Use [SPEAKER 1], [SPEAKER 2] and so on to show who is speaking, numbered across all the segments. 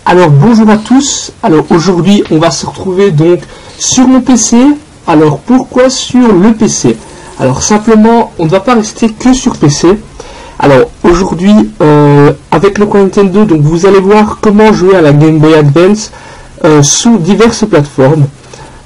[SPEAKER 1] Alors bonjour à tous, alors aujourd'hui on va se retrouver donc sur mon PC. Alors pourquoi sur le PC? Alors simplement on ne va pas rester que sur PC. Alors aujourd'hui avec le coin Nintendo, donc vous allez voir comment jouer à la Game Boy Advance sous diverses plateformes.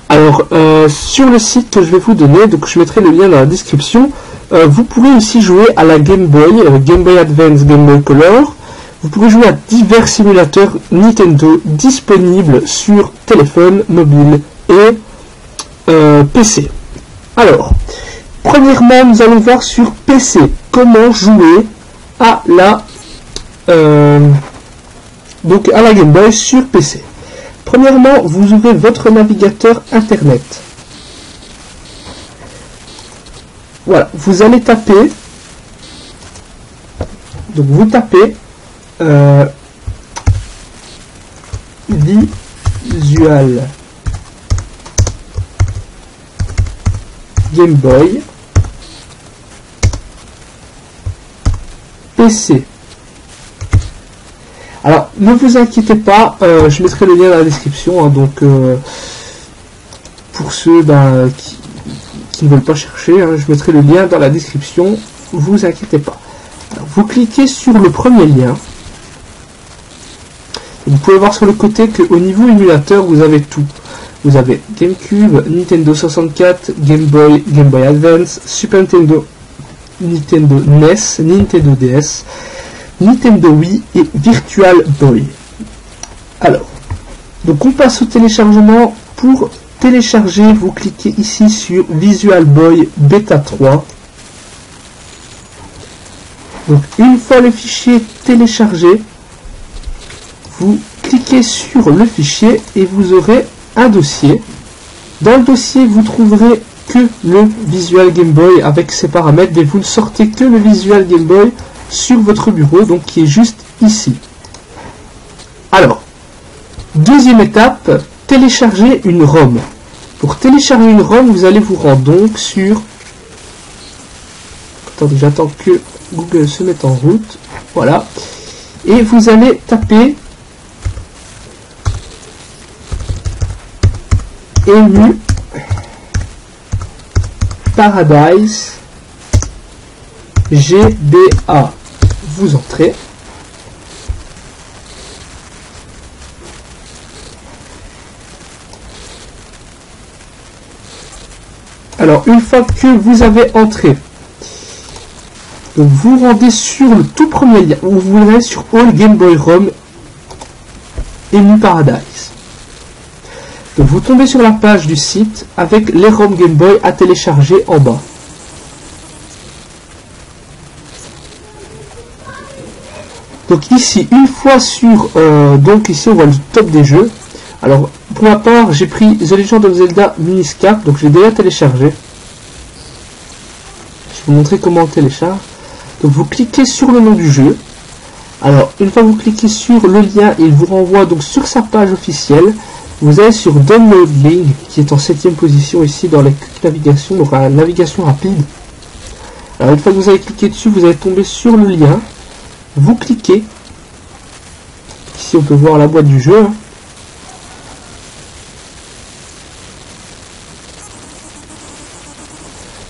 [SPEAKER 1] Alors sur le site que je vais vous donner, donc je mettrai le lien dans la description, vous pourrez aussi jouer à la Game Boy, Game Boy Advance, Game Boy Color. Vous pouvez jouer à divers simulateurs Nintendo disponibles sur téléphone, mobile et PC. Alors, premièrement, nous allons voir sur PC comment jouer à la Game Boy sur PC. Premièrement, vous ouvrez votre navigateur internet. Voilà, vous allez taper. Donc vous tapez Visual Game Boy PC. Alors ne vous inquiétez pas, je mettrai le lien dans la description, hein, donc pour ceux qui ne veulent pas chercher, hein, je mettrai le lien dans la description, vous inquiétez pas. Alors, vous cliquez sur le premier lien. Vous pouvez voir sur le côté qu'au niveau émulateur, vous avez tout. Vous avez GameCube, Nintendo 64, Game Boy, Game Boy Advance, Super Nintendo, Nintendo NES, Nintendo DS, Nintendo Wii et Virtual Boy. Alors, donc on passe au téléchargement. Pour télécharger, vous cliquez ici sur Visual Boy Beta 3. Donc une fois le fichier téléchargé, vous cliquez sur le fichier et vous aurez un dossier. Dans le dossier, vous trouverez que le Visual Game Boy avec ses paramètres, mais vous ne sortez que le Visual Game Boy sur votre bureau, donc qui est juste ici. Alors, deuxième étape, télécharger une ROM. Pour télécharger une ROM, vous allez vous rendre donc sur... Attendez, j'attends que Google se mette en route. Voilà. Et vous allez taper Emu Paradise GBA. Vous entrez. Alors, une fois que vous avez entré, donc vous rendez sur le tout premier lien, où vous allez sur All Game Boy ROM Emu Paradise. Donc vous tombez sur la page du site avec les ROM Game Boy à télécharger en bas. Donc ici, une fois sur, donc ici on voit le top des jeux. Alors pour ma part, j'ai pris The Legend of Zelda Miniscap, donc je l'ai déjà téléchargé. Je vais vous montrer comment on télécharge. Donc vous cliquez sur le nom du jeu. Alors une fois que vous cliquez sur le lien, il vous renvoie donc sur sa page officielle. Vous allez sur Download Link, qui est en 7ème position ici dans la navigation, donc la navigation rapide. Alors une fois que vous avez cliqué dessus, vous allez tomber sur le lien. Vous cliquez. Ici on peut voir la boîte du jeu. Hein.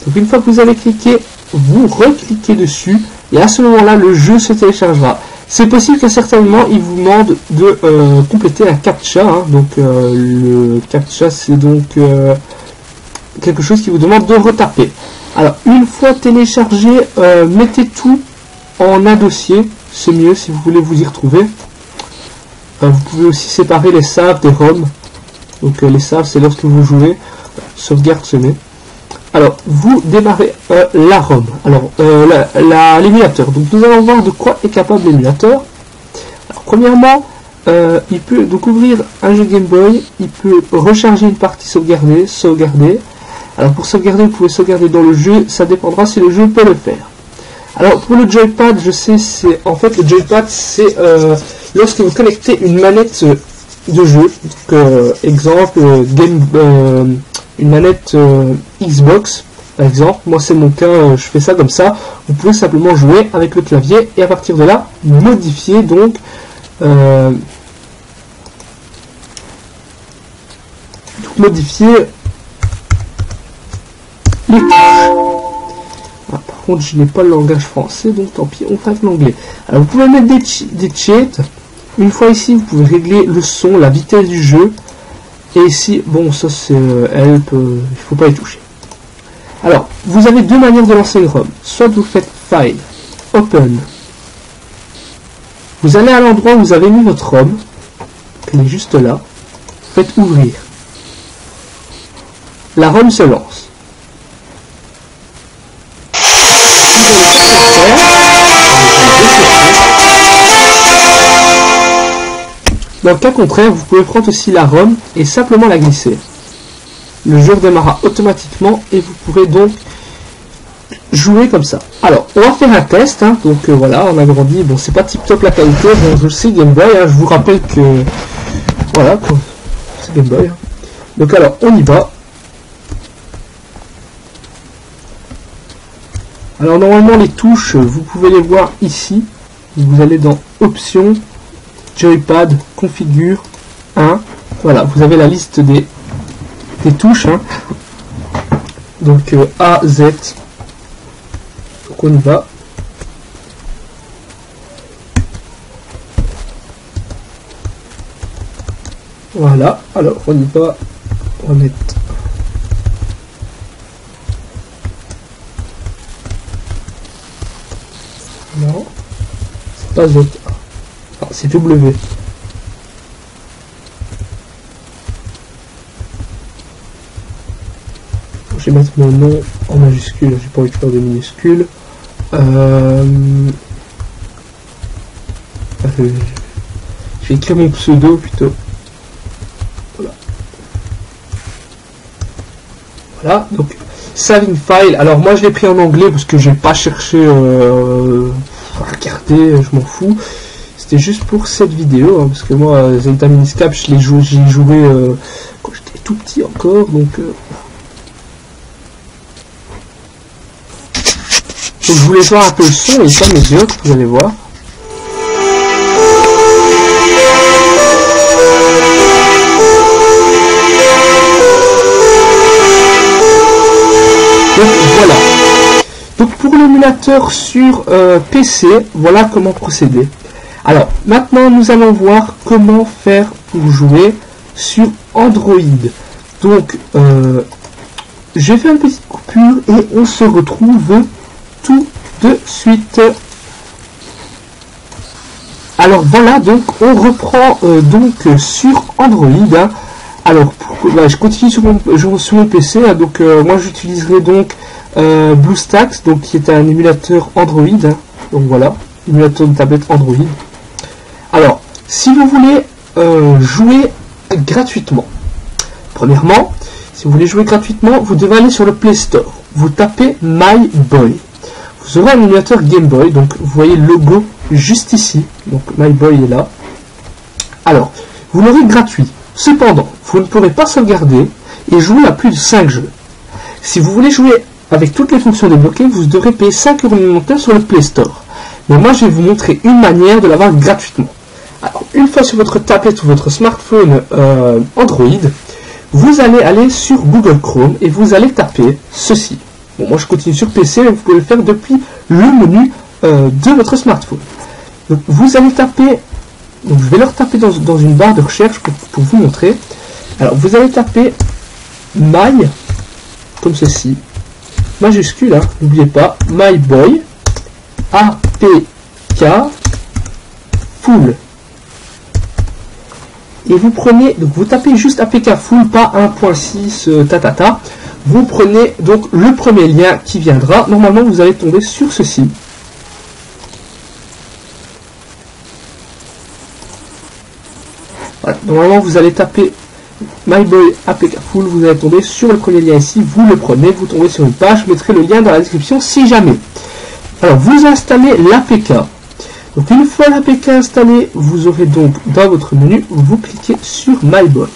[SPEAKER 1] Donc une fois que vous avez cliqué, vous recliquez dessus et à ce moment-là, le jeu se téléchargera. C'est possible que certainement il vous demande de compléter un CAPTCHA. Hein. Donc le CAPTCHA, c'est donc quelque chose qui vous demande de retaper. Alors une fois téléchargé, mettez tout en un dossier. C'est mieux si vous voulez vous y retrouver. Vous pouvez aussi séparer les saves des ROM. Donc les saves, c'est lorsque vous jouez. Sauvegarde se met. Alors, vous démarrez la ROM, alors l'émulateur. Donc, nous allons voir de quoi est capable l'émulateur. Alors, premièrement, il peut donc ouvrir un jeu Game Boy, il peut recharger une partie sauvegarder. Alors, pour sauvegarder, vous pouvez sauvegarder dans le jeu, ça dépendra si le jeu peut le faire. Alors, pour le joypad, je sais, c'est en fait le joypad, c'est lorsque vous connectez une manette de jeu, donc, exemple, une manette Xbox par exemple, moi c'est mon cas, je fais ça comme ça. Vous pouvez simplement jouer avec le clavier et à partir de là modifier donc modifier les touches. Ah, par contre, je n'ai pas le langage français, donc tant pis, on fait avec l'anglais. Alors, vous pouvez mettre des cheats. Une fois ici, vous pouvez régler le son, la vitesse du jeu. Et ici, bon, ça c'est help, il faut pas y toucher. Alors, vous avez deux manières de lancer une ROM. Soit vous faites File, Open. Vous allez à l'endroit où vous avez mis votre ROM. Elle est juste là. Faites Ouvrir. La ROM se lance. Dans le cas contraire, vous pouvez prendre aussi la ROM et simplement la glisser. Le jeu redémarrera automatiquement et vous pourrez donc jouer comme ça. Alors, on va faire un test, hein. Donc voilà, on a grandi. Bon, c'est pas tip top la qualité, bon, je sais Game Boy, hein. Je vous rappelle que voilà, c'est Game Boy. Hein. Donc alors, on y va. Alors normalement les touches, vous pouvez les voir ici. Vous allez dans Options, Joypad, Configure, 1. Voilà, vous avez la liste des touches. Hein. Donc A, Z. Donc on y va. Voilà, alors on y va. On va mettre... Non, c'est pas Z. Ah, c'est W. Je vais mettre mon nom en majuscule, j'ai pas envie de faire de minuscules. Je vais écrire mon pseudo plutôt. Voilà. Voilà, donc saving file. Alors moi je l'ai pris en anglais parce que j'ai pas cherché à regarder, je m'en fous. C'était juste pour cette vidéo, hein, parce que moi Zelda Miniscap j'ai joué quand j'étais tout petit encore, donc je voulais voir un peu le son, il est pas médiocre, vous allez voir. Donc voilà. Donc pour l'émulateur sur PC, voilà comment procéder. Alors maintenant nous allons voir comment faire pour jouer sur Android. Donc j'ai fait une petite coupure et on se retrouve tout de suite. Alors voilà, donc on reprend donc sur Android. Hein. Alors je continue sur mon PC. Hein, donc moi j'utiliserai donc BlueStacks, donc qui est un émulateur Android. Hein. Donc voilà, émulateur de tablette Android. Alors si vous voulez jouer gratuitement, premièrement, si vous voulez jouer gratuitement, vous devez aller sur le Play Store. Vous tapez My Boy. Vous aurez un émulateur Game Boy, donc vous voyez le logo juste ici, donc My Boy est là. Alors, vous l'aurez gratuit. Cependant, vous ne pourrez pas sauvegarder et jouer à plus de 5 jeux. Si vous voulez jouer avec toutes les fonctions débloquées, vous devrez payer 5,99 € sur le Play Store. Mais moi, je vais vous montrer une manière de l'avoir gratuitement. Alors, une fois sur votre tablette ou votre smartphone Android, vous allez aller sur Google Chrome et vous allez taper ceci. Bon, moi je continue sur PC, mais vous pouvez le faire depuis le menu de votre smartphone. Donc vous allez taper, donc je vais leur taper dans une barre de recherche pour vous montrer. Alors vous allez taper My, comme ceci, majuscule, hein, n'oubliez pas, My Boy, APK, full. Et vous prenez, donc vous tapez juste APK full, pas 1.6 tatata. Vous prenez donc le premier lien qui viendra. Normalement, vous allez tomber sur ceci. Voilà. Normalement, vous allez taper My Boy APK Full. Vous allez tomber sur le premier lien ici. Vous le prenez, vous tombez sur une page. Je mettrai le lien dans la description si jamais. Alors, vous installez l'APK. Donc, une fois l'APK installée, vous aurez donc dans votre menu, vous cliquez sur My Boy.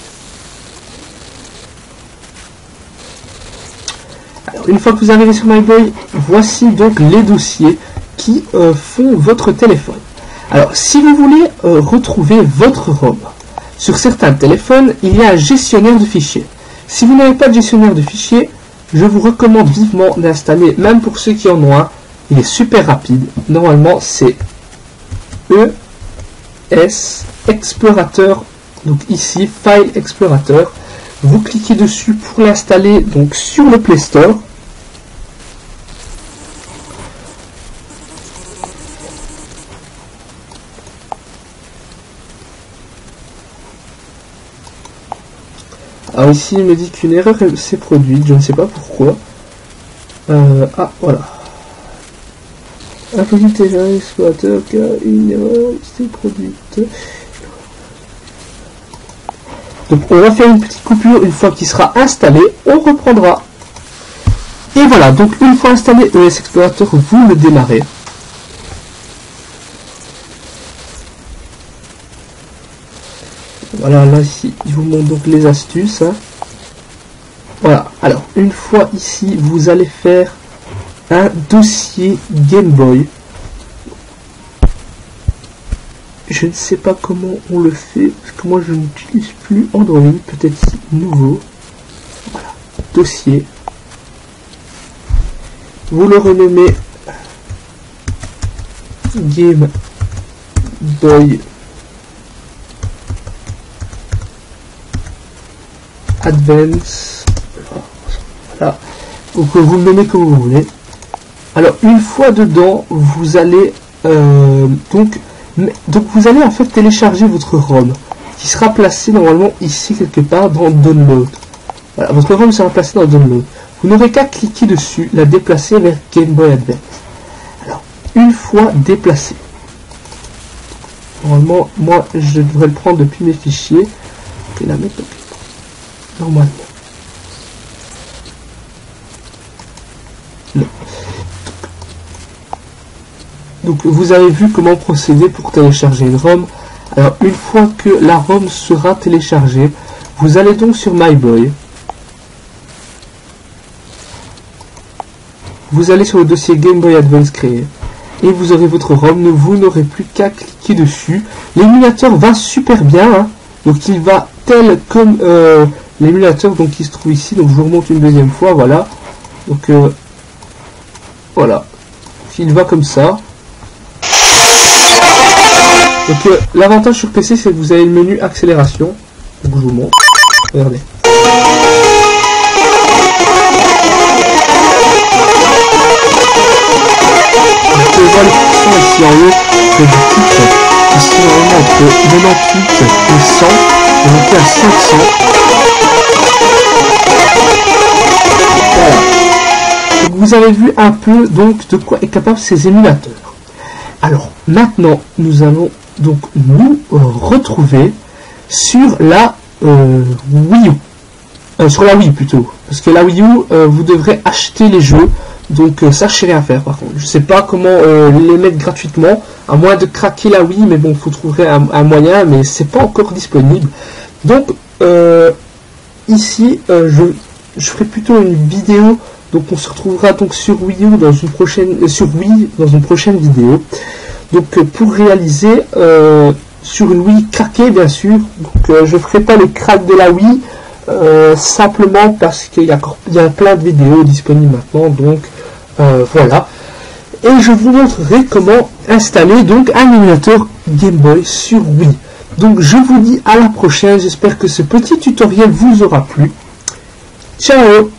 [SPEAKER 1] Une fois que vous arrivez sur My Boy, voici donc les dossiers qui font votre téléphone. Alors, si vous voulez retrouver votre ROM, sur certains téléphones, il y a un gestionnaire de fichiers. Si vous n'avez pas de gestionnaire de fichiers, je vous recommande vivement d'installer, même pour ceux qui en ont un, il est super rapide. Normalement, c'est ES Explorateur, donc ici, File Explorator. Vous cliquez dessus pour l'installer donc sur le Play Store. Alors ici, il me dit qu'une erreur s'est produite, je ne sais pas pourquoi. Ah, voilà. Impossible de télécharger l'explorateur car une erreur s'est produite. Donc on va faire une petite coupure une fois qu'il sera installé, on reprendra. Et voilà, donc une fois installé ES Explorator, vous le démarrez. Voilà, là ici, il vous montre donc les astuces. Hein. Voilà, alors une fois ici, vous allez faire un dossier Game Boy. Je ne sais pas comment on le fait, parce que moi je n'utilise plus Android, peut-être ici, nouveau. Voilà, dossier. Vous le renommez Game Boy Advance. Voilà. Donc vous le nommez comme vous voulez. Alors une fois dedans, vous allez donc vous allez en fait télécharger votre ROM qui sera placé normalement ici quelque part dans Download. Voilà, votre ROM sera placé dans Download. Vous n'aurez qu'à cliquer dessus, la déplacer vers Game Boy Advance. Alors une fois déplacé, normalement moi je devrais le prendre depuis mes fichiers et la mettre normalement. Non. Donc vous avez vu comment procéder pour télécharger une ROM. Alors une fois que la ROM sera téléchargée, vous allez donc sur My Boy. Vous allez sur le dossier Game Boy Advance créé. Et vous aurez votre ROM, vous n'aurez plus qu'à cliquer dessus. L'émulateur va super bien. Hein. Donc il va tel comme l'émulateur donc qui se trouve ici. Donc je vous remonte une deuxième fois, voilà. Donc voilà. Il va comme ça. Donc l'avantage sur PC c'est que vous avez le menu accélération. Donc je vous montre. Regardez. Vous pouvez voir les puissants ici en haut que du titre qui sont vraiment entre 98 et 100. On va monter à 500. Voilà. Donc vous avez vu un peu donc de quoi est capable ces émulateurs. Alors maintenant nous allons donc nous retrouver sur la Wii U. Sur la Wii plutôt. Parce que la Wii U, vous devrez acheter les jeux. Donc ça je sais rien faire par contre. Je sais pas comment les mettre gratuitement. À moins de craquer la Wii. Mais bon, vous trouverez un moyen. Mais c'est pas encore disponible. Donc ici je ferai plutôt une vidéo. Donc on se retrouvera donc sur Wii U dans une prochaine vidéo. Donc pour réaliser sur une Wii craquée bien sûr. Donc je ferai pas le crack de la Wii simplement parce qu'il y a plein de vidéos disponibles maintenant. Donc voilà. Et je vous montrerai comment installer donc un émulateur Game Boy sur Wii. Donc je vous dis à la prochaine. J'espère que ce petit tutoriel vous aura plu. Ciao.